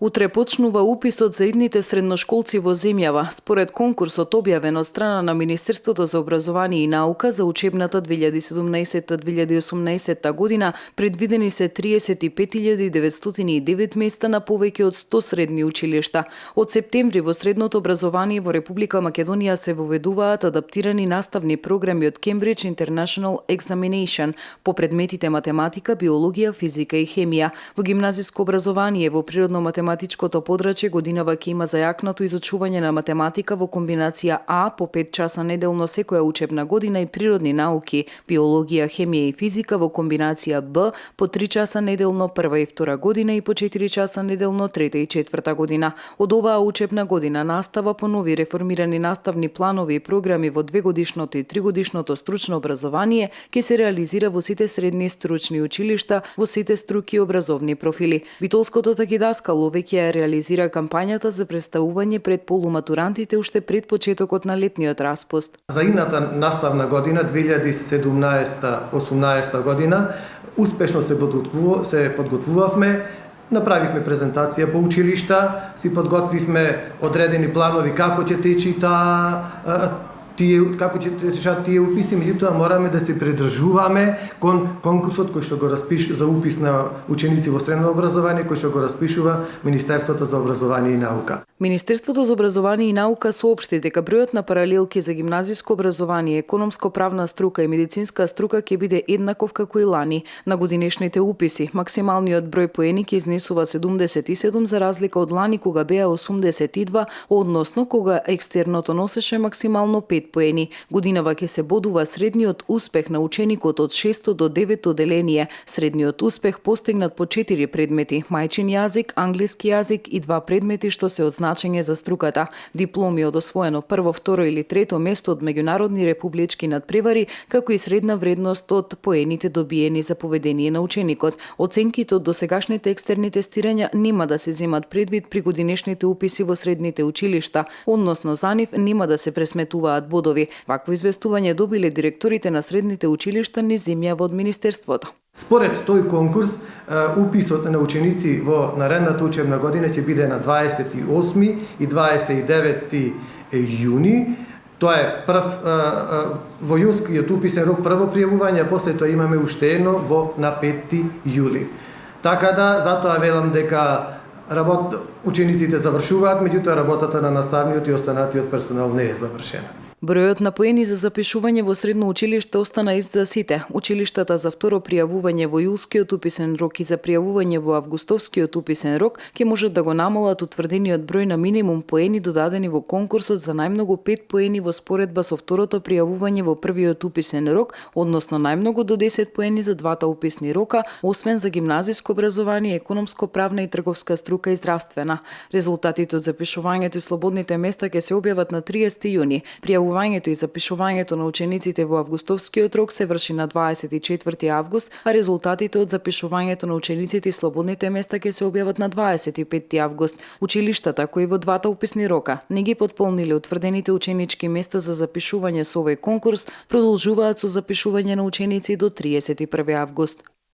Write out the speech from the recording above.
Утре почнува уписот за идните средношколци во земјава. Според конкурсот објавен од страна на Министерството за образование и наука за учебната 2017-2018 година, предвидени се 35.909 места на повеќе од 100 средни училишта. Од септември во средното образование во Република Македонија се воведуваат адаптирани наставни програми од Cambridge International Examination по предметите математика, биологија, физика и хемија. Во гимназиско образование во природно-математичкото подрачје годинава ќе има зајакнато изучување на математика во комбинација А по 5 часа неделно секоја учебна година и природни науки, биологија, хемија и физика во комбинација Б по 3 часа неделно прва и втора година и по 4 часа неделно трета и четврта година. Од оваа учебна година настава по нови реформирани наставни планови и програми во 2-годишното и 3-годишното стручно образование ќе се реализира во сите средни стручни училишта во сите струки и образовни профили. Витолското такидаскало веќе ја реализира кампањата за представување пред полуматурантите уште пред почетокот на летниот распуст. За идната наставна година 2017-18 година успешно се подготвувавме. Направивме презентација по училишта, си подготвивме одредени планови како ќе течи тие уписи, меѓутоа мораме да се придржуваме кон конкурсот кој што го распишува за упис на ученици во средно образование, кој што го распишува Министерството за образование и наука. Министерството за образование и наука соопшти дека бројот на паралелки за гимназиско образование, економско-правна струка и медицинска струка ќе биде еднаков како и лани. На годинешните уписи максималниот број поени ќе изнесува 77 за разлика од лани кога беа 82, односно кога екстерното носеше максимално 5 поени. Годинава ќе се бодува средниот успех на ученикот од 6 до 9 оделение. Средниот успех постигнат по 4 предмети: мајчин јазик, англиски јазик и 2 предмети што се од значење за струката. Дипломи од освоено прво, второ или трето место од меѓународни републички надпревари, како и средна вредност од поените добиени за поведение на ученикот. Оценките од досегашните екстерни тестирања нема да се земат предвид при годинешните уписи во средните училишта, односно за нив нема да се пресметуваат бодови. Вакво известување добиле директорите на средните училишта низ земјава од Министерството. Според тој конкурс, уписот на ученици во наредната учебна година ќе биде на 28 и 29 јуни. Тоа е во јунскиот уписен рок прво пријавување, а после тоа имаме уште едно на 5 јули. Така да, затоа велам дека учениците завршуваат, меѓутоа работата на наставниот и останатиот персонал не е завршена. Бројот на поени за запишување во средно училиште остана ист за сите. Училиштата за второ пријавување во јулскиот уписен рок и за пријавување во августовскиот уписен рок ќе можат да го намалат утврдениот број на минимум поени додадени во конкурсот за најмногу 5 поени во споредба со второто пријавување во првиот уписен рок, односно најмногу до 10 поени за двата уписни рока, освен за гимназиско образование, економско-правна и трговска струка и здравствена. Резултатите од запишувањето и слободните места ќе се објават на 30 јуни. Пријавувањето и запишувањето на учениците во августовскиот рок се врши на 24 август, а резултатите од запишувањето на учениците и слободните места ќе се објават на 25 август. Училиштата кои во двата уписни рока не ги потполниле утврдените ученички места за запишување со овој конкурс, продолжуваат со запишување на ученици до 31 август.